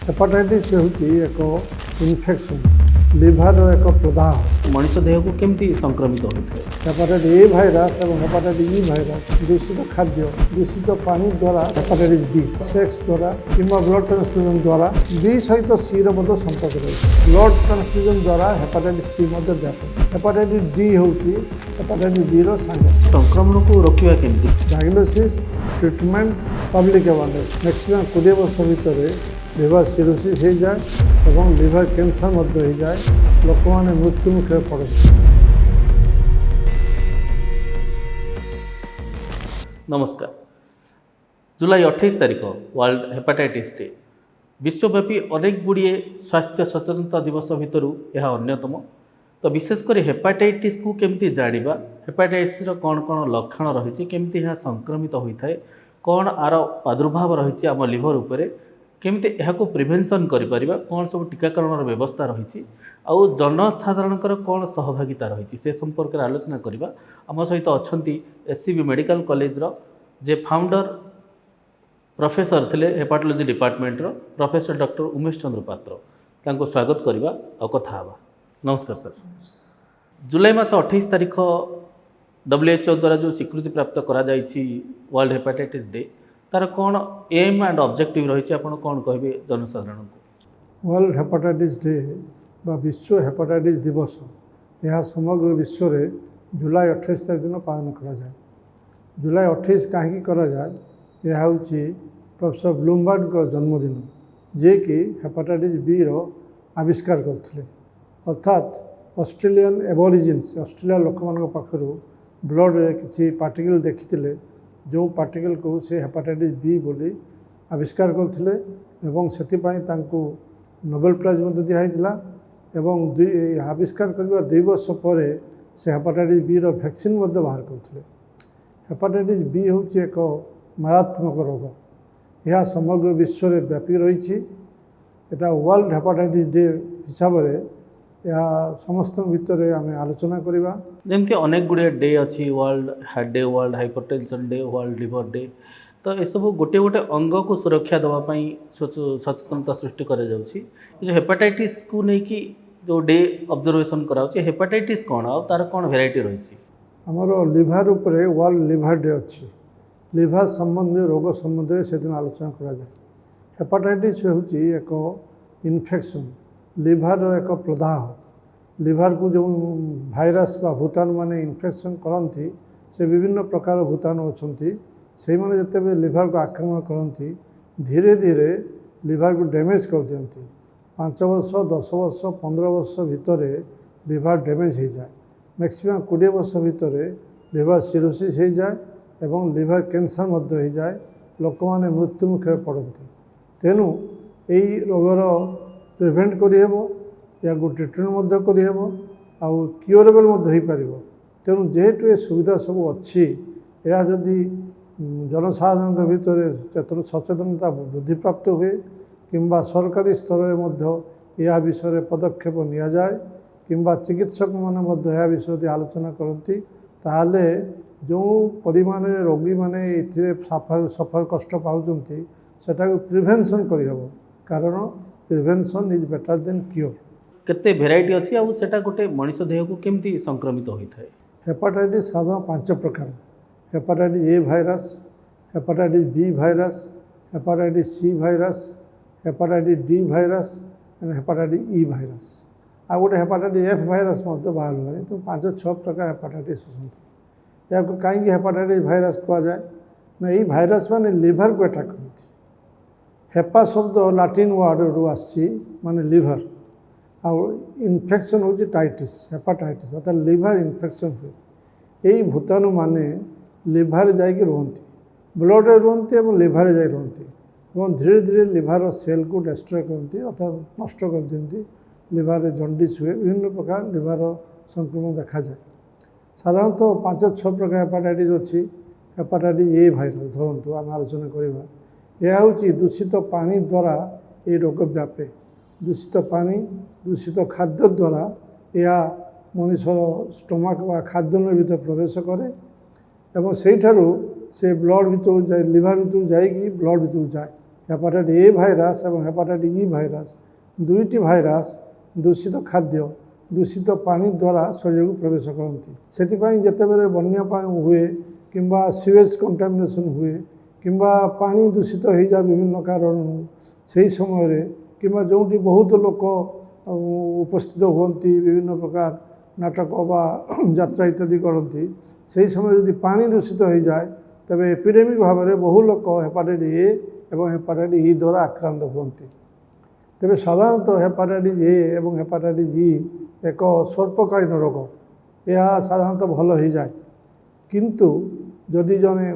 Hepatitis होची एक infection liver एक प्रदाह मनुष्य देह को केमती संक्रमित होता है। हेपाटाइटिस ए भाइरस और हेपाटाइटिस ई भाइरस दूषित खाद्य दूषित पानी द्वारा हेपाटाइटिस बी सेक्स द्वारा कि ब्लड ट्रांसफ्यूजन द्वारा बी सहित सी रो संपर्क रही ब्लड ट्रांसफ्यूजन द्वारा हेपाटाइटिस सी व्यापक हेपाटाइटिस डी होची हेपाटाइटिस बी रो सांग संक्रमण को रोकवा केमती diagnosis treatment public awareness maximum 20 वर्ष भितर लिवर सिरोसिस हो जाए और लिवर कैंसर हो जाए लोक मैंने मृत्यु मुखे पड़े। नमस्कार। जुलाई 28 तारिख वर्ल्ड हेपाटाइटिस डे विश्वव्यापी अनेक गुड़िए स्वास्थ्य सचेतनता दिवस भितर यह अन्यतम। तो विशेषकर हेपाटाइटिस को केमती जानिबा हेपाटाइटिस कौन कौन लक्षण रही केमती यह संक्रमित होता है कौन आर प्रादुर्भाव रही आम लिवर उपरे केमती यहाँ प्रिभेन्सन करिपरिबा कौन सब टीकाकरण व्यवस्था रही आउ जनसाधारणकर कौन सहभागिता रही से संपर्क में आलोचना करवा। आम सहित अच्छा एससीबी मेडिकल कॉलेज जे फाउंडर प्रोफेसर थे hepatology department professor doctor Umesh Chandra Patra तांको स्वागत करवा और कथा हवा। नमस्कार सर। जुलाई मास 28 तारिख WHO द्वारा जो स्वीकृति प्राप्त करा जाइछि वर्ल्ड हेपाटाइटिस डे तार कौन एम एंड ऑब्जेक्टिव रही आपन कौन कहबे जनसाधारण को। वर्ल्ड हेपाटाइटिस डे बा विश्व हेपाटाइटिस दिवस यह समग्र विश्व रे जुलाई 28 तारिख दिन पालन करा जाए। जुलाई 28 कहीं करा जाए यह हूँ प्रोफेसर ब्लूमबर्ग का जन्मदिन जे कि हेपाटाइटिस बी रो आविष्कार करते अर्थात ऑस्ट्रेलियन एबोरिजिन्स ऑस्ट्रेलिया लोक मान पाखु ब्लड रे किसी पार्टिकल देखी जो पार्टिकल को से हेपाटाइटिस बी बोली आविष्कार करते से नोबेल प्राइज दिखाई आविष्कार करने 2 वर्ष पर से हेपाटाइटिस बी रो वैक्सीन बाहर करते। हेपाटाइटिस बी हूँ एक मारात्मक रोग यह समग्र विश्व में व्यापी रही वर्ल्ड हेपाटाइटिस डे हिसाब से या समस्त भितर आम आलोचना करवा। जमती अनेक गुड़े डे अच्छी world heart day world hypertension day world liver day तो ये सब गोटे गोटे अंग को सुरक्षा देवाई सचेतनता सृष्टि कर जो हेपाटाइटिस को लेकिन जो डे ऑब्जर्वेशन कराऊँ हेपाटाइटिस कौन आ तार कौन वेराइटी रही आमर लिभर उपरे वर्ल्ड लिभर डे अच्छी लिभर संबंधी रोग संबंध से दिन आलोचना करा जाए। हेपाटाइटिस हूँ एक इन्फेक्शन लिभर एक प्रदाह लिभर को जो भाइरस बा भूताणु माने इन्फेक्शन करती से विभिन्न प्रकार भूताणु अच्छा से मैंने जिते लिभर को आक्रमण करती धीरे धीरे लिभर को डैमेज कर दिखती 5 वर्ष 10 वर्ष 15 वर्ष भितर लिभर डैमेज हो जाए मैक्सिमम 20 वर्ष भितर लिभर सिरोसिस हो जाए एवं लिभर कैंसर हो जाए लोक मैंने मृत्यु मुखे पड़ती। तेणु यही रोगर प्रिभेन्ट करहब या ट्रिटमेंट करहब आउ क्योरेबल हो पार। तेणु जेहेतु ये सुविधा सब अच्छी या जदि जनसाधारण भितर सचेतनता वृद्धि प्राप्त हुए किंबा सरकारी स्तर में यह विषय पदक्षेप नि जाए किंबा चिकित्सक मैंने यह विषय आलोचना करती ताहले जो परिमाण रोगी मैंने ये सफर कष्ट पाँच सेटा प्रिभेन्सन करहब कारण prevention is better than cure. केते भेराइटी अच्छी आउ सेटा गोटे मनुष्य देह को केमती संक्रमित होता है। हेपाटाइटिस साधारण 5 प्रकार hepatitis A virus hepatitis B virus hepatitis C virus hepatitis D virus and hepatitis E virus आ गोटे हेपाटाइटिस एफ भाइरस बाहर तो 5-6 प्रकार हेपाटाइटिस या कहीं हेपाटाइटिस भाइरस कह जाए ना यही भाइरस माने लिभर को अटैक करती। हेपा शब्द लाटिन वर्ड रू आसी माने लिभर आउ इन्फेक्शन हूँ टाइटिस हेपाटाइटिस अर्थात लिभर इन्फेक्शन हुए यही भूताणु माने लिभर जाकि रुहती ब्लड रुहती और लिभर जा रुहती और धीरे धीरे लिभर सेल को डिस्ट्रॉय करती अर्थात नष्ट कर दिखती लिभर जंडिस हुए विभिन्न प्रकार लिभर संक्रमण देखा जाए। साधारणतः 5-6 प्रकार हेपाटाइटिस अच्छी हेपाटाइटिस ए भाइरस धरतु आम आलोचना करवा यह हूँ दूषित पानी द्वारा ये रोग व्यापे दूषित पानी दूषित खाद्य द्वारा यह मनुष्यर स्टोमाक व खाद्य भीतर प्रवेश करे से ब्लड भीतर जाए लिभर भीतर जाए ब्लड भीतर जाए ହେପାଟାଇଟିସ୍ ଏ ଭାଇରସ୍ ଏବଂ ହେପାଟାଇଟିସ୍ ଇ ଭାଇରସ୍ ଦୁଇଟି ଭାଇରସ୍ ଦୂଷିତ ଖାଦ୍ୟ ଦୂଷିତ ପାଣି ଦ୍ୱାରା ଶରୀରକୁ ପ୍ରବେଶ କରନ୍ତି। ସେଥିପାଇଁ ଯେତେବେଳେ ବନ୍ୟା ପାଣି ହୁଏ କିମ୍ବା ସିୱେଜ୍ କଣ୍ଟାମିନେସନ୍ ହୁଏ କିମ୍ବା ପାଣି ଦୂଷିତ ହୋଇଯାଏ ବିଭିନ୍ନ କାରଣରୁ, ସେହି ସମୟରେ କିମ୍ବା ଯେଉଁଠି ବହୁତ ଲୋକ ଉପସ୍ଥିତ ହୁଅନ୍ତି ବିଭିନ୍ନ ପ୍ରକାର ନାଟକ ବା ଯାତ୍ରା ଇତ୍ୟାଦି କରନ୍ତି, ସେହି ସମୟରେ ଯଦି ପାଣି ଦୂଷିତ ହୋଇଯାଏ ତେବେ ଏପିଡେମିକ୍ ଭାବରେ ବହୁ ଲୋକ ହେପାଟାଇଟିସ୍ ଏ ଏବଂ ହେପାଟାଇଟିସ୍ ଇ ଦ୍ୱାରା ଆକ୍ରାନ୍ତ ହୁଅନ୍ତି। ତେବେ ସାଧାରଣତଃ ହେପାଟାଇଟିସ୍ ଏ ଏବଂ ହେପାଟାଇଟିସ୍ ଇ ଏକ ସ୍ୱଳ୍ପକାଳୀନ ରୋଗ, ଏହା ସାଧାରଣତଃ ଭଲ ହୋଇଯାଏ। କିନ୍ତୁ ଯଦି ଜଣେ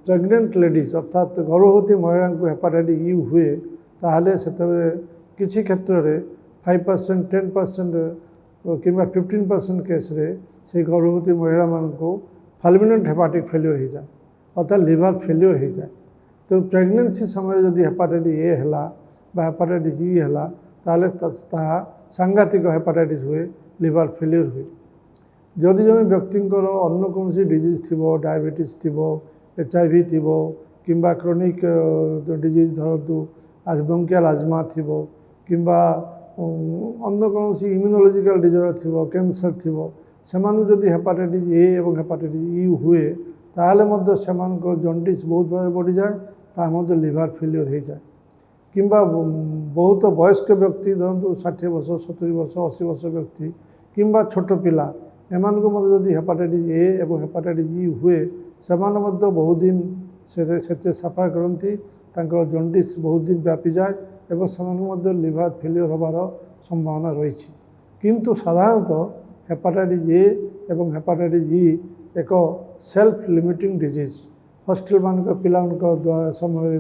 ପ୍ରେଗନେଣ୍ଟ ଲେଡ଼ିଜ୍ ଅର୍ଥାତ୍ ଗର୍ଭବତୀ ମହିଳାଙ୍କୁ ହେପାଟାଇଟିସ୍ ଇ ହୁଏ ତାହେଲେ ସେତେବେଳେ କିଛି କ୍ଷେତ୍ରରେ 5%, 10% କିମ୍ବା 15% କେସ୍ରେ ସେହି ଗର୍ଭବତୀ ମହିଳାମାନଙ୍କୁ ଫାଲମିନାଣ୍ଟ ହେପାଟିକ୍ ଫେଲିଓର ହୋଇଯାଏ ଅର୍ଥାତ୍ ଲିଭର ଫେଲିଓର ହୋଇଯାଏ। ତେଣୁ ପ୍ରେଗନେନ୍ସି ସମୟରେ ଯଦି ହେପାଟାଇଟିସ୍ ଏ ହେଲା ବା ହେପାଟାଇଟିସ୍ ଇ ହେଲା ତାହେଲେ ତାହା ସାଂଘାତିକ ହେପାଟାଇଟିସ୍ ହୁଏ, ଲିଭର ଫେଲିଓର ହୁଏ। ଯଦି ଜଣେ ବ୍ୟକ୍ତିଙ୍କର ଅନ୍ୟ କୌଣସି ଡିଜିଜ୍ ଥିବ, ଡାଇବେଟିସ୍ ଥିବ, HIV ଥିବ କିମ୍ବା କ୍ରୋନିକ୍ ଡିଜିଜ୍ ଧରନ୍ତୁ ବ୍ରୋଙ୍କିଆଲ୍ ଆଜମା ଥିବ କିମ୍ବା ଅନ୍ୟ କୌଣସି ଇମ୍ୟୁନୋଲୋଜିକାଲ୍ ଡିଜର୍ଡର ଥିବ, କ୍ୟାନ୍ସର ଥିବ, ସେମାନଙ୍କୁ ଯଦି ହେପାଟାଇଟିସ୍ ଏ ଏବଂ ହେପାଟାଇଟିସ୍ ଇ ହୁଏ ତାହେଲେ ମଧ୍ୟ ସେମାନଙ୍କର ଜଣ୍ଡିସ୍ ବହୁତ ଭାବରେ ବଢ଼ିଯାଏ, ତାହା ମଧ୍ୟ ଲିଭର ଫେଲିଓର ହୋଇଯାଏ। କିମ୍ବା ବହୁତ ବୟସ୍କ ବ୍ୟକ୍ତି ଧରନ୍ତୁ 60 ବର୍ଷ, 70 ବର୍ଷ, 80 ବର୍ଷ ବ୍ୟକ୍ତି କିମ୍ବା ଛୋଟ ପିଲା, ଏମାନଙ୍କୁ ମଧ୍ୟ ଯଦି ହେପାଟାଇଟିସ୍ ଏ ଏବଂ ହେପାଟାଇଟିସ୍ ଇ ହୁଏ ସେମାନେ ମଧ୍ୟ ବହୁତ ଦିନ ସେଥିରେ ସଫର କରନ୍ତି, ତାଙ୍କର ଜଣ୍ଡିସ୍ ବହୁତ ଦିନ ବ୍ୟାପିଯାଏ ଏବଂ ସେମାନଙ୍କୁ ମଧ୍ୟ ଲିଭର ଫେଲିଓର ହେବାର ସମ୍ଭାବନା ରହିଛି। କିନ୍ତୁ ସାଧାରଣତଃ ହେପାଟାଇଟିସ୍ ଏ ଏବଂ ହେପାଟାଇଟିସ୍ ଇ ଏକ ସେଲ୍ଫ ଲିମିଟିଂ ଡିଜିଜ୍। ହଷ୍ଟେଲମାନଙ୍କ ପିଲାମାନଙ୍କ ସମୟରେ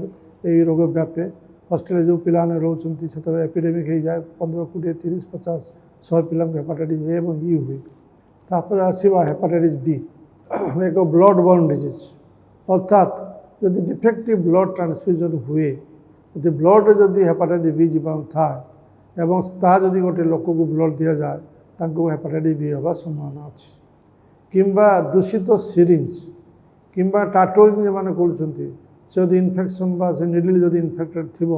ଏହି ରୋଗ ବ୍ୟାପେ। ହଷ୍ଟେଲରେ ଯେଉଁ ପିଲାମାନେ ରହୁଛନ୍ତି ସେତେବେଳେ ଏପିଡେମିକ୍ ହୋଇଯାଏ, 15, 20, 30, 50, 100 ପିଲାଙ୍କୁ ହେପାଟାଇଟିସ୍ ଏ ଏବଂ ଇ ହୁଏ। ତାପରେ ଆସିବା ହେପାଟାଇଟିସ୍ ବି, ଏକ ବ୍ଲଡ଼ ବର୍ନ ଡିଜିଜ୍ ଅର୍ଥାତ୍ ଯଦି ଡିଫେକ୍ଟିଭ୍ ବ୍ଲଡ଼ ଟ୍ରାନ୍ସଫ୍ୟୁଜନ୍ ହୁଏ, ଯଦି ବ୍ଲଡ଼ରେ ଯଦି ହେପାଟାଇଟିସ୍ ବି ଜୀବାଣୁ ଥାଏ ଏବଂ ତାହା ଯଦି ଗୋଟେ ଲୋକକୁ ବ୍ଲଡ଼ ଦିଆଯାଏ ତାଙ୍କୁ ହେପାଟାଇଟିସ୍ ବି ହେବାର ସମ୍ଭାବନା ଅଛି। କିମ୍ବା ଦୂଷିତ ସିରିଞ୍ଜ କିମ୍ବା ଟାଟୋଇଂ ଯେଉଁମାନେ କରୁଛନ୍ତି ସେ ଯଦି ଇନଫେକ୍ସନ୍ ବା ସେ ନିଡଲ୍ ଯଦି ଇନଫେକ୍ଟେଡ଼୍ ଥିବ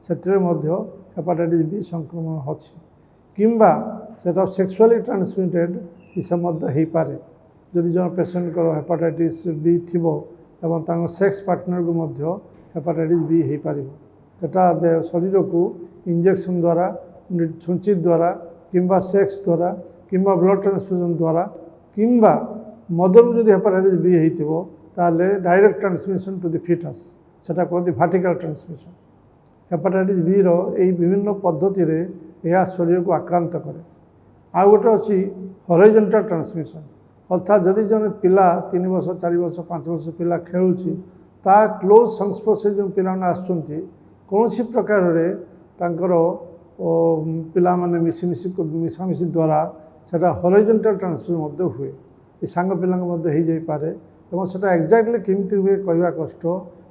ସେଥିରେ ମଧ୍ୟ ହେପାଟାଇଟିସ୍ ବି ସଂକ୍ରମଣ ଅଛି। କିମ୍ବା ସେଟା ସେକ୍ସୁଆଲି ଟ୍ରାନ୍ସମିଟେଡ଼୍ ସେ ମଧ୍ୟ ହୋଇପାରେ। ଯଦି ଜଣେ ପେସେଣ୍ଟଙ୍କର ହେପାଟାଇଟିସ୍ ବି ଥିବ ଏବଂ ତାଙ୍କ ସେକ୍ସ ପାର୍ଟନରକୁ ମଧ୍ୟ ହେପାଟାଇଟିସ୍ ବି ହୋଇପାରିବ। ସେଟା ଶରୀରକୁ ଇଞ୍ଜେକ୍ସନ୍ ଦ୍ୱାରା, ଛୁଞ୍ଚି ଦ୍ୱାରା କିମ୍ବା ସେକ୍ସ ଦ୍ୱାରା କିମ୍ବା ବ୍ଲଡ଼ ଟ୍ରାନ୍ସଫ୍ୟୁଜନ୍ ଦ୍ୱାରା କିମ୍ବା ମଦରୁ ଯଦି ହେପାଟାଇଟିସ୍ ବି ହୋଇଥିବ ତାହେଲେ ଡାଇରେକ୍ଟ ଟ୍ରାନ୍ସମିସନ୍ ଟୁ ଦି ଫିଟସ୍, ସେଟା କୁହନ୍ତି ଭର୍ଟିକାଲ୍ ଟ୍ରାନ୍ସମିସନ୍। ହେପାଟାଇଟିସ୍ ବିର ଏହି ବିଭିନ୍ନ ପଦ୍ଧତିରେ ଏହା ଶରୀରକୁ ଆକ୍ରାନ୍ତ କରେ। ଆଉ ଗୋଟେ ଅଛି ହରାଇଜଣ୍ଟାଲ୍ ଟ୍ରାନ୍ସମିସନ୍, ଅର୍ଥାତ୍ ଯଦି ଜଣେ ପିଲା 3 ବର୍ଷ, 4 ବର୍ଷ, 5 ବର୍ଷ ପିଲା ଖେଳୁଛି, ତା କ୍ଲୋଜ୍ ସଂସ୍ପର୍ଶରେ ଯେଉଁ ପିଲାମାନେ ଆସୁଛନ୍ତି କୌଣସି ପ୍ରକାରରେ ତାଙ୍କର ପିଲାମାନେ ମିଶାମିଶି ଦ୍ୱାରା ସେଟା ହରାଇଜଣ୍ଟାଲ୍ ଟ୍ରାନ୍ସମିସନ୍ ମଧ୍ୟ ହୁଏ। ଏ ସାଙ୍ଗ ପିଲାଙ୍କ ମଧ୍ୟ ହୋଇଯାଇପାରେ ଏବଂ ସେଟା ଏକ୍ଜାକ୍ଟଲି କେମିତି ହୁଏ କହିବା କଷ୍ଟ।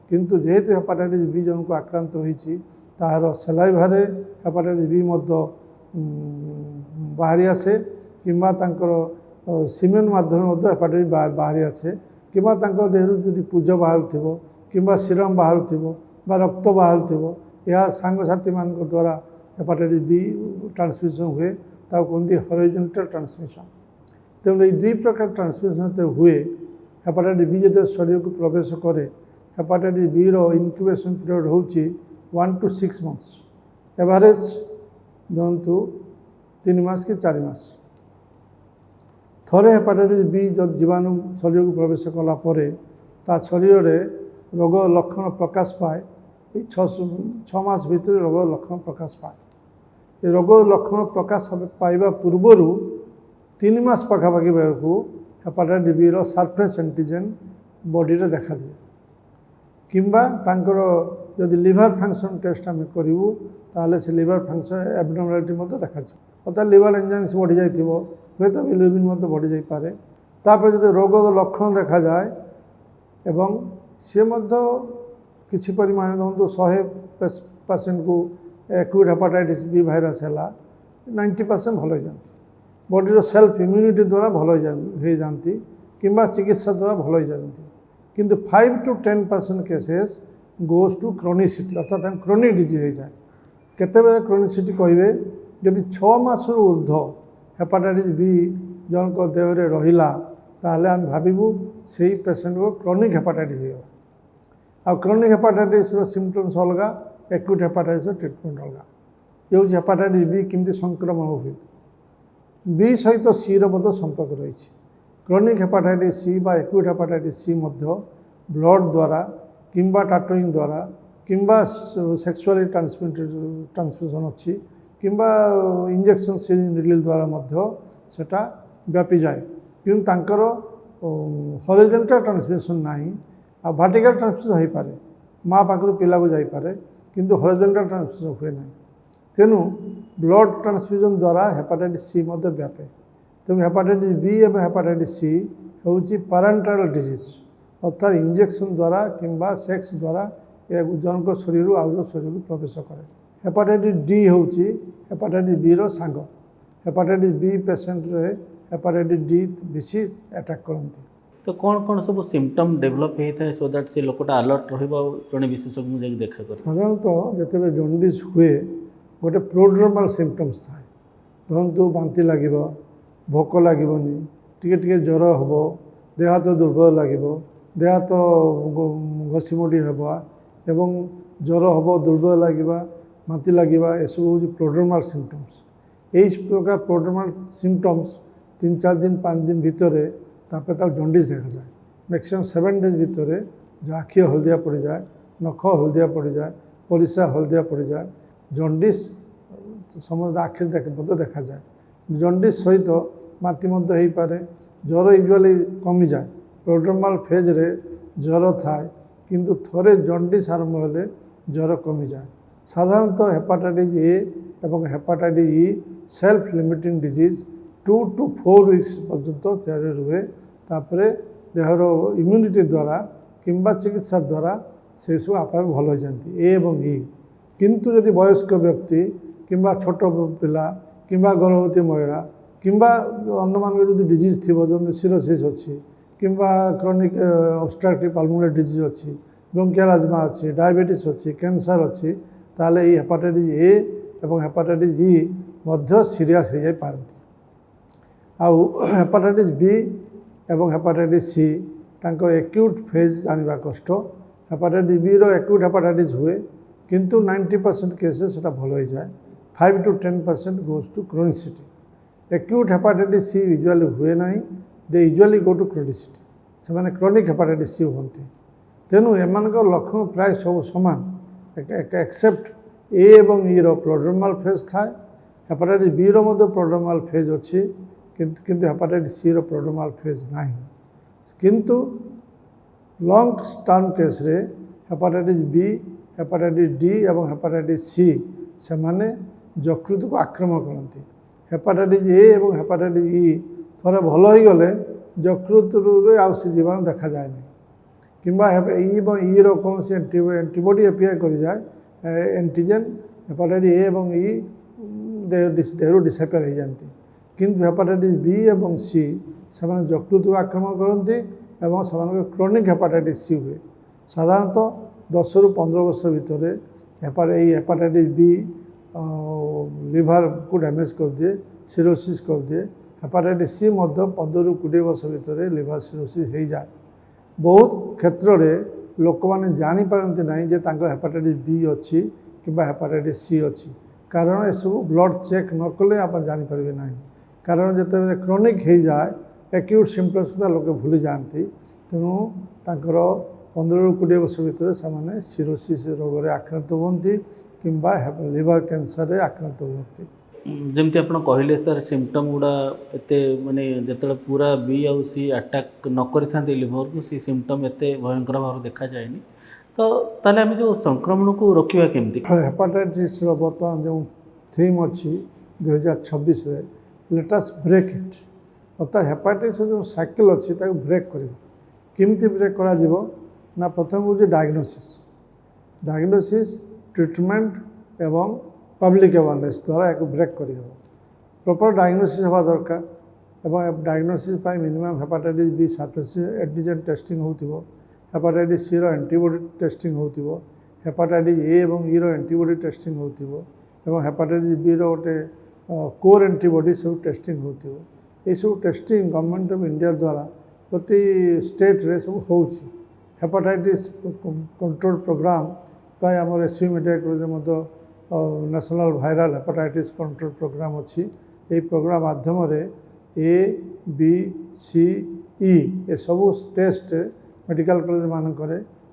କିନ୍ତୁ ଯେହେତୁ ହେପାଟାଇଟିସ୍ ବି ଜଣକୁ ଆକ୍ରାନ୍ତ ହୋଇଛି ତାହାର ସେଲାଇଭାରେ ହେପାଟାଇଟିସ୍ ବି ମଧ୍ୟ ବାହାରି ଆସେ କିମ୍ବା ତାଙ୍କର ସିମେନ୍ ମାଧ୍ୟମରେ ମଧ୍ୟ ହେପାଟାଇଟିସ୍ ବାହାରି ଆସେ କିମ୍ବା ତାଙ୍କ ଦେହରୁ ଯଦି ପୂଜ ବାହାରୁଥିବ କିମ୍ବା ସିରମ୍ ବାହାରୁଥିବ ବା ରକ୍ତ ବାହାରୁଥିବ, ଏହା ସାଙ୍ଗସାଥିମାନଙ୍କ ଦ୍ୱାରା ହେପାଟାଇଟିସ୍ ବି ଟ୍ରାନ୍ସମିସନ୍ ହୁଏ, ତାକୁ କୁହନ୍ତି ହରାଇଜଣ୍ଟାଲ୍ ଟ୍ରାନ୍ସମିସନ୍। ତେଣୁ ଏହି ଦୁଇ ପ୍ରକାର ଟ୍ରାନ୍ସମିସନ୍ ଯେତେବେଳେ ହୁଏ, ହେପାଟାଇଟିସ୍ ବି ଯେତେବେଳେ ଶରୀରକୁ ପ୍ରବେଶ କରେ, ହେପାଟାଇଟିସ୍ ବିର ଇନକ୍ୟୁବେସନ୍ ପିରିୟଡ଼ ହେଉଛି 1 to 6 months, ଏଭାରେଜ୍ ଧରନ୍ତୁ 3 ମାସ କି 4 ମାସ। ଥରେ ହେପାଟାଇଟିସ୍ ବି ଜୀବାଣୁ ଶରୀରକୁ ପ୍ରବେଶ କଲା ପରେ ତା ଶରୀରରେ ରୋଗ ଲକ୍ଷଣ ପ୍ରକାଶ ପାଏ। ଏଇ 6 ମାସ ଭିତରେ ରୋଗ ଲକ୍ଷଣ ପ୍ରକାଶ ପାଏ। ଏ ରୋଗ ଲକ୍ଷଣ ପ୍ରକାଶ ପାଇବା ପୂର୍ବରୁ 3 ମାସ ପାଖାପାଖି ବେଳକୁ ହେପାଟାଇଟିସ୍ ବିର ସରଫେସ୍ ଆଣ୍ଟିଜେନ୍ ବଡ଼ିରେ ଦେଖାଦିଏ। କିମ୍ବା ତାଙ୍କର ଯଦି ଲିଭର ଫଙ୍କସନ୍ ଟେଷ୍ଟ ଆମେ କରିବୁ ତାହେଲେ ସେ ଲିଭର ଫଙ୍କସନ୍ ଆବନର୍ମାଲିଟି ମଧ୍ୟ ଦେଖାଯିବ, ଅର୍ଥାତ୍ ଲିଭର ଏନ୍ଜାଇମ୍ସ ବଢ଼ିଯାଇଥିବ, ହୁଏତ ବିଲିରୁବିନ୍ ମଧ୍ୟ ବଢ଼ିଯାଇପାରେ। ତାପରେ ଯଦି ରୋଗର ଲକ୍ଷଣ ଦେଖାଯାଏ ଏବଂ ସିଏ ମଧ୍ୟ କିଛି ପରିମାଣରେ ଧରନ୍ତୁ 100% ଆକ୍ୟୁଟ୍ ହେପାଟାଇଟିସ୍ ବି ଭାଇରସ୍ ହେଲା 90% ଭଲ ହୋଇଯାଆନ୍ତି, ବଡ଼ିର ସେଲ୍ଫ ଇମ୍ୟୁନିଟି ଦ୍ୱାରା ଭଲ ହେଇଯାଆନ୍ତି କିମ୍ବା ଚିକିତ୍ସା ଦ୍ୱାରା ଭଲ ହେଇଯାଆନ୍ତି। କିନ୍ତୁ 5 to 10% cases goes to chronicity अर्थात क्रोनिक डिजीज हो जाए केते क्रोनिसिटी कहे जदि 6 मास ऊर्ध हेपाटाइटिस बी जनक देह में रहा ताहले आम भावु से पेसेंट को क्रोनिक हेपाटाइटिस हो क्रोनिक हेपाटाइटिस सिम्पटम्स अलग एक्यूट हेपाटाइटिस ट्रिटमेंट अलग ये हूँ हेपाटाइटिस बी केमती संक्रमण हुए बी सहित सी रो संपर्क रही क्रोनिक हेपाटाइटिस सी बा एक्यूट हेपाटाइटिस सी ब्लड द्वारा किंबा टाटोइंग द्वारा किंबा सेक्सुअली ट्रांसमिशन अच्छी किंबा इंजेक्शन सिरिंज निडल द्वारा सेटा व्यापी जाए कि तांकर हॉरिजॉन्टल ट्रांसमिशन नहीं आ वर्टिकल ट्रांसमिशन हो पारे माँ पाखु पिला को जापे किंतु हॉरिजॉन्टल ट्रांसमिशन हुए ना तेणु ब्लड ट्रांसफ्यूजन द्वारा हेपाटाइटिस सी व्यापे तेणु हेपाटाइटिस बी और हेपाटाइटिस सी हूँ पैरेंटल डिजीज अर्थात इंजेक्शन द्वारा किंबा सेक्स द्वारा जनक शरीर आउ शरीर को प्रवेश करे हेपाटाइटिस डी हूँ हेपाटाइटिस बी रो सांग हेपाटाइटिस बी पेसेंट रे हेपाटाइटिस डी बेसी अटैक करती तो कौन सब सिम्पटम डेभलप होता है सो दैट से लोकटा अलर्ट रही विशेषज्ञ जाकि देखा कर साधारणतः जिते जॉन्डिस हुए गोटे प्रोड्रोमल सिम्पटम्स थाए धरतु बांति लगे भोक लगनी टी ज्वर हम देह हाथ दुर्बल लगे देह हाथ घसीमोटी हेबा एवं ज्वर हम दुर्बल लगे बांति लगे यू हूँ प्रोड्रोमल सिम्पटम्स यही प्रकार प्रोड्रोमल सिम्पटम्स 3-4 दिन 5 दिन भितर तापर जॉन्डिस देखा जाए मैक्सिमम 7 डेज भितर जो आखि हलदिया पड़ जाए नख हलदिया पड़ जाए परिस्रा हलदिया पड़ जाए जॉन्डिस समस्त आखि देखा जाए जॉन्डिस सहित माती हो पारे ज्वर यूजुअली कमी जाए प्रोड्रोमल फेज रे ज्वर थाए किंतु थोड़े जॉन्डिस आरंभ हेले ज्वर कमी जाए साधारणतः हेपाटाइटिस ए एवं hepatitis E self limiting disease 2 to 4 weeks पर्यंत तैयारी रुए तापर देहर इम्यूनिटी द्वारा किंबा चिकित्सा द्वारा से सब आप भल हो जाती ए एवं ई किंतु यदि वयस्क व्यक्ति किंबा छोट पिला किंबा गर्भवती महिला किंबा अन्य मान जो डिजीज थी जो सिरोसिस अच्छी किंबा क्रोनिक ऑब्स्ट्रक्टिव पल्मोनरी डिजीज अच्छी ब्रोंकियल अच्छी डायबिटीज अच्छी कैंसर अच्छी ताले ये हेपाटाइटिस ए एवं हेपाटाइटिस ई मध्य सीरियस हो जाए पारती आउ हेपाटाइटिस बी एवं हेपाटाइटिस सी तांको एक्यूट फेज जानिबा कष्ट हेपाटाइटिस बी रो एक्यूट हेपाटाइटिस हुए किंतु 90% केसेस सेटा भल हो जाए 5 to 10% goes to chronicity acute hepatitis C usually हुए ना they usually go to chronicity से माने क्रोनिक हेपाटाइटिस सी होती तेणु एमान लक्षण प्राय सब सामान एक्सेप्ट ए एवं ई रो प्रोड्रोमल फेज थाए हेपाटाइटिस बी रो मध्य प्रोड्रोमल फेज अच्छी किंतु हेपाटाइटिस सी रो प्रोड्रोमल फेज नहीं किंतु लॉन्ग टर्म केस रे हेपाटाइटिस बी हेपाटाइटिस डी एवं हेपाटाइटिस सी से माने यकृत को आक्रमण करती हेपाटाइटिस ए एवं हेपाटाइटिस ई थोड़े भल हो गले यकृत से जीवाणु देखा जाए नहीं किंबा ई रो कौन से एंटीबॉडी एपीआई कर जाए एंटीजन हेपाटाइटिस ए एवं ई देह डिसअपियर हो जाती किंतु हेपाटाइटिस बी एवं सी से यकृत को आक्रमण करती एवं से क्रोनिक हेपाटाइटिस सी हुए साधारणतः 10 ରୁ 15 वर्ष भितर हेपाटाइटिस बी लिवर को डैमेज कर दिए सिरोसिस कर दिए हेपाटाइटिस सी 15 ରୁ 20 वर्ष भितर लिवर सिरोसिस हो जाए बहुत क्षेत्र में लोक मैंने जापारती ना जे हेपाटाइटिस बी अच्छी कि हेपाटाइटिस सी अच्छी कारण सब ब्लड चेक न कले आप जानीपारे ना कारण जिते क्रोनिक हो जाए एक्यूट सिम्पटम्स को लोग भूली जाती तेणु तांकर 15 ରୁ 20 वर्ष भितर से सिरोसिस रोग में आक्रांत होती किंबा लिवर कैंसर रे आक्रांत होती जमती आप कहले सर सिम्पटम गुड़ा एते माने जो पूरा बी आउ सी अटैक न करि लिवर को सी सिम्पटम एते भयंकर भाव देखा जाएनी तो ताले आम जो संक्रमण को रोकवा केमती हेपाटाइटिस बर्तमान जो थीम अच्छी 2026 लेटस ब्रेक इट अर्थात हेपाटाइटिस जो साइकिल अच्छी ब्रेक करमती ब्रेक करा ना प्रथम हूँ डायग्नोसिस ट्रिटमेंट एवं पब्लिक अवेयरनेस द्वारा एक ब्रेक कर प्रॉपर डायग्नोसिस हवा दरकार एवं diagnosis minimum hepatitis B surface antigen testing हो हेपाटाइटिस सी रो एंटीबॉडी टेस्टिंग होतिबो हेपाटाइटिस ए एवं ई रो एंटीबॉडी टेस्टिंग होतिबो एवं हेपाटाइटिस बी रो गोटे कोर एंटीबॉडी सब टेस्टिंग होतिबो ये सब टेस्टिंग गवर्नमेंट ऑफ इंडिया द्वारा प्रति स्टेट रे सब होउची हेपाटाइटिस कंट्रोल प्रोग्राम प्राय आम SV medical college national viral hepatitis control programme अच्छी ये प्रोग्राम माध्यम ए बी सी ई ये सब टेस्ट मेडिकल कॉलेज मानक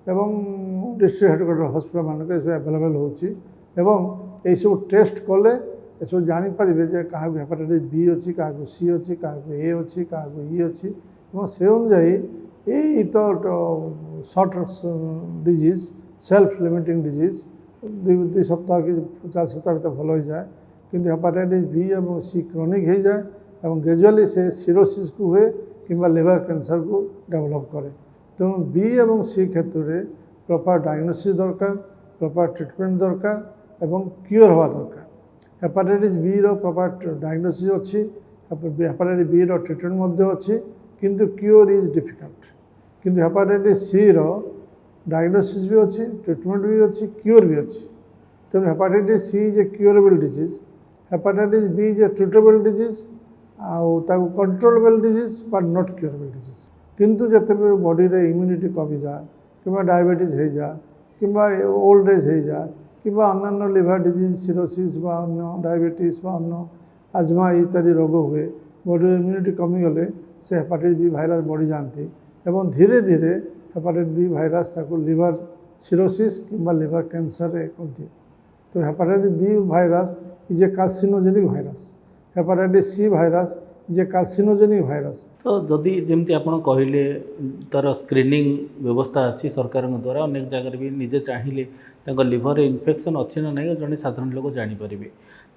एवं डिस्ट्रिक्ट हेडक्वार्टर हॉस्पिटल मानक सब अवेलेबल होची एवं ये सब टेस्ट कले ये सब जानीपारे जे क्या हेपाटाइटिस बी अच्छी क्या सी अच्छी क्या ए अच्छी क्या ई अच्छी से अनुजाई यही तो short disease self limiting disease 2 सप्ताह कि 4 सप्ताह भर भल हो जाए किंतु हेपाटाइटिस बी और सी क्रोनिक हो जाए और ग्रेजुअली से सिरोसिस को हुए कि लिवर कैंसर को डेवलप करे तेणु बी और सी क्षेत्र में प्रॉपर डायग्नोसिस दरकार प्रॉपर ट्रीटमेंट दरकार एवं क्योर हवा दरकार हेपाटाइटिस बी रो प्रॉपर डायग्नोसिस अच्छी हेपाटाइटिस बी रो ट्रीटमेंट अच्छी किंतु क्योर इज डिफिकल्ट किंतु हेपाटाइटिस सी रो डायग्नोसिस भी अच्छी ट्रीटमेंट भी अच्छी क्योर भी अच्छी तेणु hepatitis C is a curable disease hepatitis B is a treatable disease आउ controllable disease but not curable disease किंतु जिते बॉडी रे इम्यूनिटी कमी जाए कि डायबिटीज हो जाए कि ओल्ड एज हो जाए कि अन्य लिवर डिजीज सिरोसिस अन्य डायबिटीज अन्य आजमा इत्यादि रोग हुए बॉडी इम्यूनिटी कमी गले से हेपाटाइटिस बी भाइरस बढ़ी जाती एवं धीरे धीरे hepatitis B virus liver cirrhosis कि लिवर कैंसर कर दिए तो hepatitis B virus is a carcinogenic virus hepatitis C virus is a carcinogenic virus तो जदि जमती आप कहले तार स्क्रीनिंग व्यवस्था अच्छी सरकार द्वारा अनेक जगह भी निजे चाहिए लिवर इन्फेक्शन अच्छी ना नहीं जड़े साधारण लोक जापर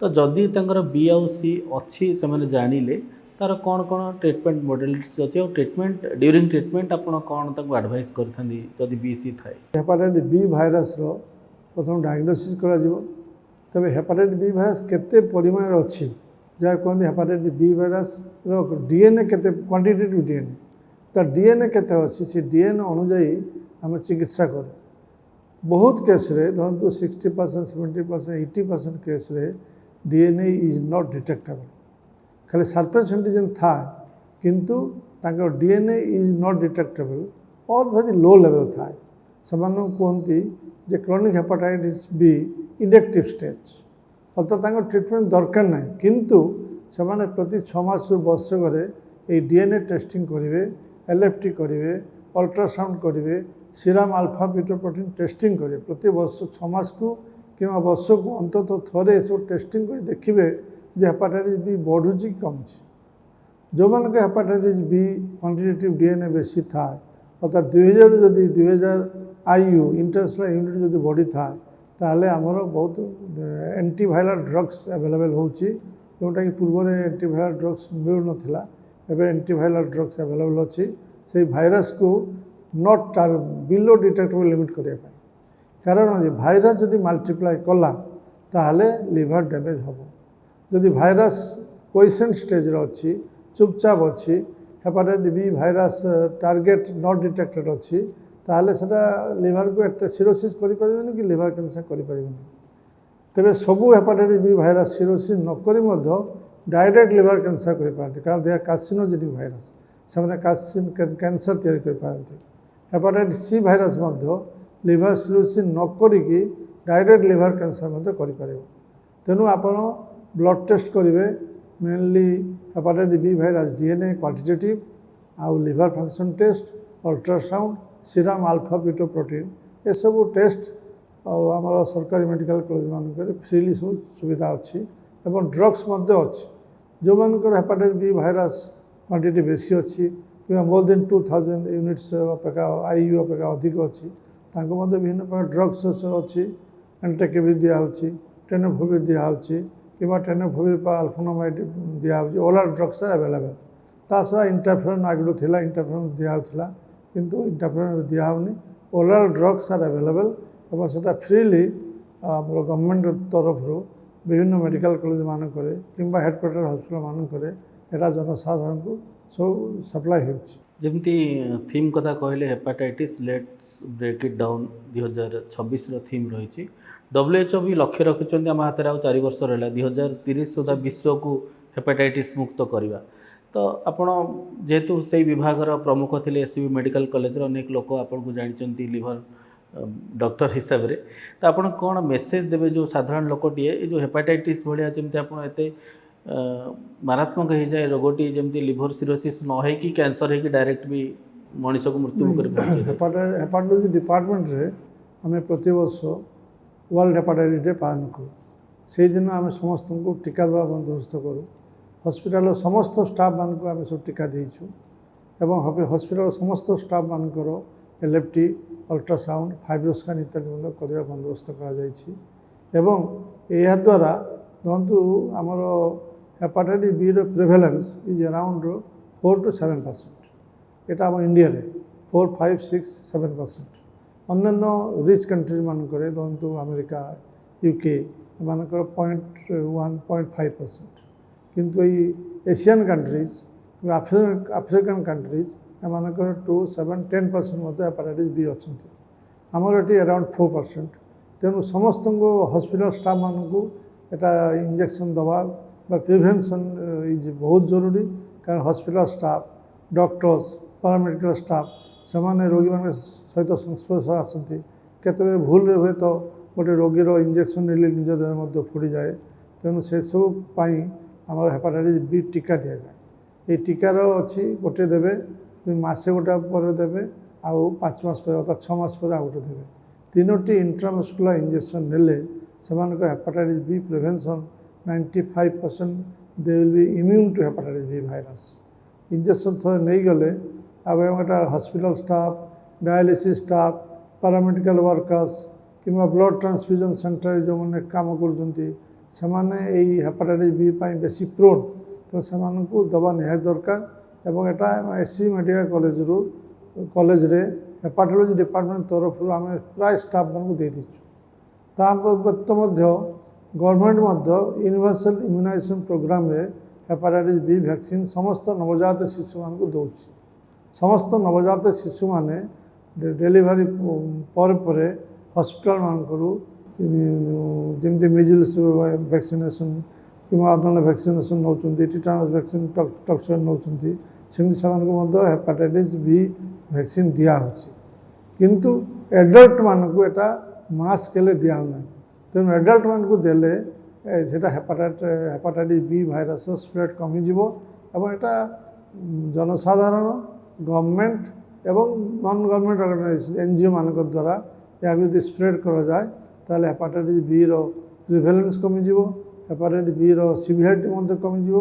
तो जदि बी आउ सी अच्छी से जानिले तार कौन कौन ट्रीटमेंट मॉडलिटी अच्छी और ट्रीटमेंट ड्यूरिंग ट्रीटमेंट आप कौन एडवाइस करती बी सी थाए हेपाटाइटिस बी भाइरस रो प्रथम डायग्नोसिस करा जिवो तबे हेपाटाइटिस बी भाइरस केते परिमाण अच्छी जहाँ कहते हेपाटाइटिस बी भाइरस रो डीएनए केते क्वांटिटेटिव डीएनए तो डीएनए केते अच्छी से डीएनए अनुजाई आम चिकित्सा करूँ बहुत केस रे धरतु 60% 70% 80% केस रे डीएनए इज नॉट डिटेक्टेबल खाली सरफेस एंटीजन था किंतु तांकर डीएनए इज नॉट डिटेक्टेबल और वेरी लो लेवल था से कहती जे क्रोनिक हेपाटाइटिस बी इंडेक्टिव स्टेज अर्थात ट्रीटमेंट दरकार ना किंतु से प्रति 6 मास वर्षक ये डीएनए टेस्टिंग करेंगे एलएफटी करेंगे अल्ट्रासाउंड करेंगे serum alpha beta protein testing करेंगे प्रति वर्ष 6 मास को कि वर्ष को अंततः थे सब टेस्टिंग कर देखिए जे हेपाटाइटिस बी बढ़ुची कि कमुची जो मान हेपाटाइटिस बी क्वांटिटेटिव डीएनए बेसी था अर्थात 2000 जदि 2000 आईयू इंटरनेशनल यूनिट जदि बढ़ी था ताहले आमर बहुत एंटीवायरल ड्रग्स अवेलेबल होची जोटा कि पूर्व एंटीवायरल ड्रग्स मिलू नथिला एबे एंटीवायरल ड्रग्स अवेलेबल अच्छी से भाइरस को नॉट बिलो डिटेक्टेबल लिमिट करने कारण भाइरस जदि मल्टीप्लाई कला ताहले लिवर डैमेज हम जदि भाइरस क्वेसेंट स्टेज अच्छी चुपचाप अच्छी hepatitis B virus target not detected अच्छी ताहले सेटा लिवर को एट सिरोसिस करि परिबेनी कि लिवर कैंसर करि परिबेनी तेबे सबु हेपाटाइटिस बी भाइरस सिरोसिस न करी मध्य डायरेक्ट लिवर कैंसर करि पारती कारण दे आर कार्सिनोजेनिक भाइरस से कैंसर तैयारी करि पारती हेपाटाइटिस सी भाइरस मध्य लिवर सिरोसिस न करिकी डायरेक्ट लिवर कैंसर मध्य करि परिबो तेनु आपण ब्लड टेस्ट करेंगे mainly hepatitis B virus DNA quantitative आउ liver function test ultrasound serum alpha beta protein ये सब टेस्ट आम सरकारी मेडिकल कॉलेज मानक फ्रीली सब सुविधा अच्छी एवं ड्रग्स अच्छी जो मानकर हेपाटाइटिस बी भाइरस क्वांटिटी बेसी अच्छी कि मोर देन 2000 यूनिट्स अपेक्षा आईयू अपेक्षा अधिक अच्छी विभिन्न प्रकार ड्रग्स अच्छी एंटाकेविर दिखाई टेनोफोविर दिखाई कि टेनोफोविर अल्फोनामाइड दिखाई ओला ड्रग्स आर अवेलेबल ता सह इंटरफेरन आगु था इंटरफेरन दिखाला किंतु इंटरफेरन दिखाऊनी ओला ड्रग्स आर अवेलेबल और से फ्रीली गवर्नमेंट तरफ विभिन्न मेडिकल कॉलेज मानक कि हेडक्वार्टर हॉस्पिटल मानक जनसाधारण को ସବୁ ସପ୍ଲାଏ ହେଉଛି। ଯେମିତି ଥିମ୍ କଥା କହିଲେ hepatitis let's break it down 2026ର ଥିମ୍ ରହିଛି। WHO ବି ଲକ୍ଷ୍ୟ ରଖିଛନ୍ତି ଆମ ହାତରେ ଆଉ 4 ବର୍ଷ ରହିଲା 2030 ସୁଦ୍ଧା ବିଶ୍ୱକୁ ହେପାଟାଇଟିସ୍ ମୁକ୍ତ କରିବା। ତ ଆପଣ ଯେହେତୁ ସେଇ ବିଭାଗର ପ୍ରମୁଖ ଥିଲେ SCB ମେଡ଼ିକାଲ କଲେଜର ଅନେକ ଲୋକ ଆପଣଙ୍କୁ ଜାଣିଛନ୍ତି ଲିଭର ଡକ୍ଟର ହିସାବରେ, ତ ଆପଣ କ'ଣ ମେସେଜ୍ ଦେବେ ଯେଉଁ ସାଧାରଣ ଲୋକଟିଏ ଏ ଯେଉଁ ହେପାଟାଇଟିସ୍ ଭଳିଆ ଯେମିତି ଆପଣ ଏତେ ମାରାତ୍ମକ ହେଇଯାଏ ରୋଗଟି, ଯେମିତି ଲିଭର ସିରୋସିସ୍ ନ ହେଇକି କ୍ୟାନ୍ସର ହେଇକି ଡାଇରେକ୍ଟ ବି ମଣିଷକୁ ମୃତ୍ୟୁ ମୁଖରେ ପହଞ୍ଚେ। ହେପାଟୋଲୋଜି ଡିପାର୍ଟମେଣ୍ଟରେ ଆମେ ପ୍ରତିବର୍ଷ ୱାର୍ଲଡ଼ ହେପାଟାଇଟିସ୍ ଡେ ପାଳନ କରୁ। ସେଇଦିନ ଆମେ ସମସ୍ତଙ୍କୁ ଟିକା ଦେବା ବନ୍ଦୋବସ୍ତ କରୁ। ହସ୍ପିଟାଲର ସମସ୍ତ ଷ୍ଟାଫ୍ମାନଙ୍କୁ ଆମେ ସବୁ ଟିକା ଦେଇଛୁ ଏବଂ ହସ୍ପିଟାଲର ସମସ୍ତ ଷ୍ଟାଫ୍ମାନଙ୍କର LFT, ଅଲ୍ଟ୍ରାସାଉଣ୍ଡ, ଫାଇବ୍ରୋସ୍କାନ୍ ଇତ୍ୟାଦି ମଧ୍ୟ କରିବା ବନ୍ଦୋବସ୍ତ କରାଯାଇଛି। ଏବଂ ଏହାଦ୍ୱାରା ଧରନ୍ତୁ ଆମର hepatitis Veer ପ୍ରିଭାଲେନ୍ସ is around 4 to 7%। এটা ଆମ ଇଣ୍ଡିଆରେ 4, 5, 6, 7%। ଅନ୍ୟାନ୍ୟ ରିଚ୍ କଣ୍ଟ୍ରିଜ୍ ମାନଙ୍କରେ ଧରନ୍ତୁ ଆମେରିକା, UK ଏମାନଙ୍କର 0.1, 0.5%। କିନ୍ତୁ ଏଇ ଏସିଆନ୍ କଣ୍ଟ୍ରିଜ୍, ଆଫ୍ରିକାନ୍ କଣ୍ଟ୍ରିଜ୍ ଏମାନଙ୍କର 2, 7, 10% ମଧ୍ୟ ହେପାଟାଇଟିସ୍ ବି ଅଛନ୍ତି। ଆମର ଏଠି ଆରାଉଣ୍ଡ 4%। ତେଣୁ ସମସ୍ତଙ୍କୁ ହସ୍ପିଟାଲ ଷ୍ଟାଫ୍ମାନଙ୍କୁ এটা ଇଞ୍ଜେକ୍ସନ୍ ଦେବା ବା ପ୍ରିଭେନ୍ସନ୍ ଇଜ୍ ବହୁତ ଜରୁରୀ। କାରଣ hospital staff, doctors, paramedical staff ସେମାନେ ରୋଗୀମାନଙ୍କ ସହିତ ସଂସ୍ପର୍ଶରେ ଆସନ୍ତି। କେତେବେଳେ ଭୁଲରେ ହୁଏ ତ ଗୋଟେ ରୋଗୀର ଇଞ୍ଜେକ୍ସନ୍ ନେଲେ ନିଜ ଦେହ ମଧ୍ୟ ଫୋଡ଼ିଯାଏ। ତେଣୁ ସେସବୁ ପାଇଁ ଆମର ହେପାଟାଇଟିସ୍ ବି ଟିକା ଦିଆଯାଏ। ଏଇ ଟିକାର ଅଛି ଗୋଟେ ଦେବେ, ମାସେ ଗୋଟେ ପରେ ଦେବେ, ଆଉ 5 ମାସ ପରେ ଅର୍ଥାତ୍ 6 ମାସ ପରେ ଆଉ ଗୋଟେ ଦେବେ। 3ଟି ଇଣ୍ଟ୍ରାମସ୍କୁଲାର ଇଞ୍ଜେକ୍ସନ୍ ନେଲେ ସେମାନଙ୍କ hepatitis B prevention 95% they will be immune to hepatitis B virus. Injection ଥରେ ନେଇଗଲେ ଆଉ ଏଟା hospital staff, dialysis staff, paramedical workers କିମ୍ବା ବ୍ଲଡ଼ ଟ୍ରାନ୍ସଫ୍ୟୁଜନ୍ ସେଣ୍ଟରରେ ଯେଉଁମାନେ କାମ କରୁଛନ୍ତି ସେମାନେ ଏଇ ହେପାଟାଇଟିସ୍ ବି ପାଇଁ ବେଶୀ ପ୍ରୋନ୍। ତ ସେମାନଙ୍କୁ ଦେବା ନିହାତି ଦରକାର। ଏବଂ ଏଟା SCB ମେଡ଼ିକାଲ କଲେଜରେ ହେପାଟୋଲୋଜି ଡିପାର୍ଟମେଣ୍ଟ ତରଫରୁ ଆମେ ପ୍ରାୟ ଷ୍ଟାଫ୍ମାନଙ୍କୁ ଦେଇଦେଇଛୁ। ତା ବ୍ୟତୀତ ମଧ୍ୟ ଗଭର୍ଣ୍ଣମେଣ୍ଟ ମଧ୍ୟ ୟୁନିଭର୍ସାଲ ଇମ୍ୟୁନାଇଜେସନ୍ ପ୍ରୋଗ୍ରାମରେ ହେପାଟାଇଟିସ୍ ବି ଭ୍ୟାକ୍ସିନ୍ ସମସ୍ତ ନବଜାତ ଶିଶୁମାନଙ୍କୁ ଦେଉଛି। ସମସ୍ତ ନବଜାତ ଶିଶୁମାନେ ଡେଲିଭରି ପରେ ପରେ ହସ୍ପିଟାଲମାନଙ୍କରୁ ଯେମିତି ମିଜିଲ୍ସ ଭ୍ୟାକ୍ସିନେସନ୍ କିମ୍ବା ଅନ୍ୟାନ୍ୟ ଭ୍ୟାକ୍ସିନେସନ୍ ନେଉଛନ୍ତି, ଟିଟାନସ୍ ଭ୍ୟାକ୍ସିନ୍, ଟକ୍ସିନ୍ ନେଉଛନ୍ତି, ସେମିତି ସେମାନଙ୍କୁ ମଧ୍ୟ ହେପାଟାଇଟିସ୍ ବି ଭ୍ୟାକ୍ସିନ୍ ଦିଆହେଉଛି। କିନ୍ତୁ ଏଡଲ୍ଟମାନଙ୍କୁ ଏଟା ମାସ୍ ସ୍କେଲ୍ରେ ଦିଆହେଉନାହିଁ। ତେଣୁ ଏଡଲ୍ଟମାନଙ୍କୁ ଦେଲେ ସେଇଟା ହେପାଟାଇଟିସ୍ ବି ଭାଇରସ୍ ସ୍ପ୍ରେଡ୍ କମିଯିବ ଏବଂ ଏଟା ଜନସାଧାରଣ, ଗଭର୍ଣ୍ଣମେଣ୍ଟ ଏବଂ ନନ୍ ଗଭର୍ଣ୍ଣମେଣ୍ଟ ଅର୍ଗାନାଇଜେସନ୍ NGO ମାନଙ୍କ ଦ୍ୱାରା ଏହାକୁ ଯଦି ସ୍ପ୍ରେଡ୍ କରାଯାଏ ତାହେଲେ ହେପାଟାଇଟିସ୍ ବିର ପ୍ରିଭାଲେନ୍ସ କମିଯିବ, ହେପାଟାଇଟିସ୍ ବିର ସିଭିଆରିଟି ମଧ୍ୟ କମିଯିବ।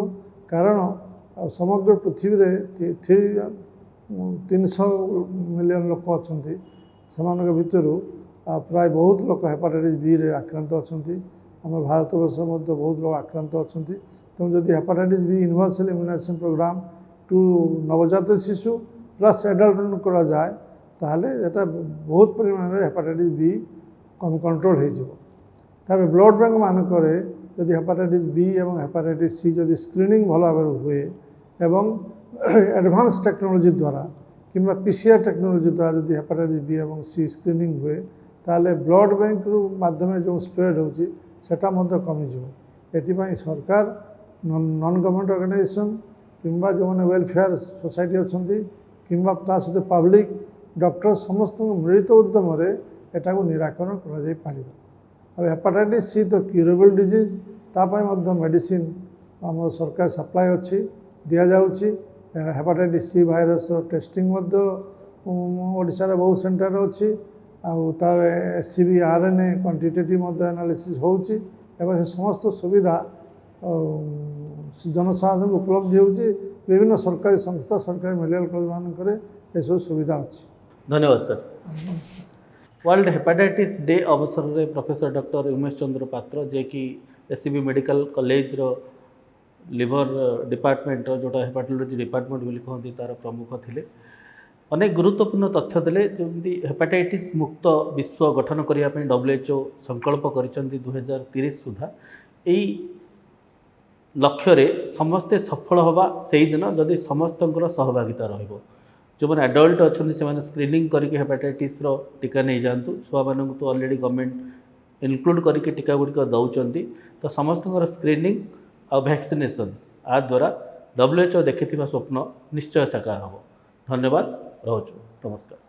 କାରଣ ସମଗ୍ର ପୃଥିବୀରେ 300 ମିଲିୟନ୍ ଲୋକ ଅଛନ୍ତି। ସେମାନଙ୍କ ଭିତରୁ ପ୍ରାୟ ବହୁତ ଲୋକ ହେପାଟାଇଟିସ୍ ବିରେ ଆକ୍ରାନ୍ତ ଅଛନ୍ତି। ଆମ ଭାରତବର୍ଷ ମଧ୍ୟ ବହୁତ ଲୋକ ଆକ୍ରାନ୍ତ ଅଛନ୍ତି। ତେଣୁ ଯଦି hepatitis B universal immunisation programme to ନବଜାତ ଶିଶୁ ପ୍ଲସ୍ ଏଡଲ୍ଟମାନଙ୍କୁ କରାଯାଏ ତାହେଲେ ଏଟା ବହୁତ ପରିମାଣରେ ହେପାଟାଇଟିସ୍ ବି କଣ୍ଟ୍ରୋଲ୍ ହୋଇଯିବ। ତାପରେ ବ୍ଲଡ଼ ବ୍ୟାଙ୍କ ମାନଙ୍କରେ ଯଦି ହେପାଟାଇଟିସ୍ ବି ଏବଂ ହେପାଟାଇଟିସ୍ ସି ଯଦି ସ୍କ୍ରିନିଂ ଭଲ ଭାବରେ ହୁଏ ଏବଂ ଆଡ଼ଭାନ୍ସ ଟେକ୍ନୋଲୋଜି ଦ୍ୱାରା କିମ୍ବା PCR ଟେକ୍ନୋଲୋଜି ଦ୍ୱାରା ଯଦି ହେପାଟାଇଟିସ୍ ବି ଏବଂ ସି ସ୍କ୍ରିନିଂ ହୁଏ ତାହେଲେ ବ୍ଲଡ଼ ବ୍ୟାଙ୍କରୁ ମାଧ୍ୟମରେ ଯେଉଁ ସ୍ପ୍ରେଡ୍ ହେଉଛି ସେଟା ମଧ୍ୟ କମିଯିବ। ଏଥିପାଇଁ ସରକାର, ନନ୍ ଗଭର୍ଣ୍ଣମେଣ୍ଟ ଅର୍ଗାନାଇଜେସନ୍ କିମ୍ବା ଯେଉଁମାନେ ୱେଲଫେୟାର ସୋସାଇଟି ଅଛନ୍ତି କିମ୍ବା ତା ସହିତ ପବ୍ଲିକ୍, ଡକ୍ଟର ସମସ୍ତଙ୍କ ମିଳିତ ଉଦ୍ୟମରେ ଏଟାକୁ ନିରାକରଣ କରାଯାଇପାରିବ। ଆଉ ହେପାଟାଇଟିସ୍ ସି ତ କ୍ୟୁରେବଲ୍ ଡିଜିଜ୍, ତା ପାଇଁ ମଧ୍ୟ ମେଡ଼ିସିନ୍ ଆମ ସରକାର ସପ୍ଲାଏ ଅଛି, ଦିଆଯାଉଛି। ହେପାଟାଇଟିସ୍ ସି ଭାଇରସ୍ ଟେଷ୍ଟିଂ ମଧ୍ୟ ଓଡ଼ିଶାରେ ବହୁତ ସେଣ୍ଟର ଅଛି। ଆଉ ତା SCB RNA କ୍ୱାଣ୍ଟିଟେଟିଭ୍ ମଧ୍ୟ ଆନାଲିସିସ୍ ହେଉଛି ଏବଂ ସେ ସମସ୍ତ ସୁବିଧା ଜନସାଧାରଣଙ୍କୁ ଉପଲବ୍ଧ ହେଉଛି। ବିଭିନ୍ନ ସରକାରୀ ସଂସ୍ଥା, ସରକାରୀ ମେଡ଼ିକାଲ କଲେଜ ମାନଙ୍କରେ ଏସବୁ ସୁବିଧା ଅଛି। ଧନ୍ୟବାଦ ସାର୍। ୱାର୍ଲଡ ହେପାଟାଇଟିସ୍ ଡେ ଅବସରରେ ପ୍ରଫେସର ଡକ୍ଟର ଉମେଶ ଚନ୍ଦ୍ର ପାତ୍ର, ଯିଏକି SCB ମେଡ଼ିକାଲ କଲେଜର ଲିଭର ଡିପାର୍ଟମେଣ୍ଟର ଯେଉଁଟା ହେପାଟୋଲୋଜି ଡିପାର୍ଟମେଣ୍ଟ ବୋଲି କହନ୍ତି ତା'ର ପ୍ରମୁଖ ଥିଲେ, ଅନେକ ଗୁରୁତ୍ୱପୂର୍ଣ୍ଣ ତଥ୍ୟ ଦେଲେ। ଯେମିତି ହେପାଟାଇଟିସ୍ ମୁକ୍ତ ବିଶ୍ୱ ଗଠନ କରିବା ପାଇଁ WHO ସଂକଳ୍ପ କରିଛନ୍ତି 2030 ସୁଦ୍ଧା। ଏଇ ଲକ୍ଷ୍ୟରେ ସମସ୍ତେ ସଫଳ ହେବା ସେଇଦିନ ଯଦି ସମସ୍ତଙ୍କର ସହଭାଗିତା ରହିବ। ଯେଉଁମାନେ ଆଡଲ୍ଟ ଅଛନ୍ତି ସେମାନେ ସ୍କ୍ରିନିଂ କରିକି ହେପାଟାଇଟିସ୍ର ଟୀକା ନେଇଯାଆନ୍ତୁ। ଛୁଆମାନଙ୍କୁ ତ ଅଲରେଡ଼ି ଗଭର୍ଣ୍ଣମେଣ୍ଟ ଇନକ୍ଲୁଡ଼ କରିକି ଟୀକା ଗୁଡ଼ିକ ଦେଉଛନ୍ତି। ତ ସମସ୍ତଙ୍କର ସ୍କ୍ରିନିଂ ଆଉ ଭ୍ୟାକ୍ସିନେସନ୍ ଆ ଦ୍ୱାରା WHO ଦେଖିଥିବା ସ୍ୱପ୍ନ ନିଶ୍ଚୟ ସାକାର ହେବ। ଧନ୍ୟବାଦ, ରହୁଛୁ, ନମସ୍କାର।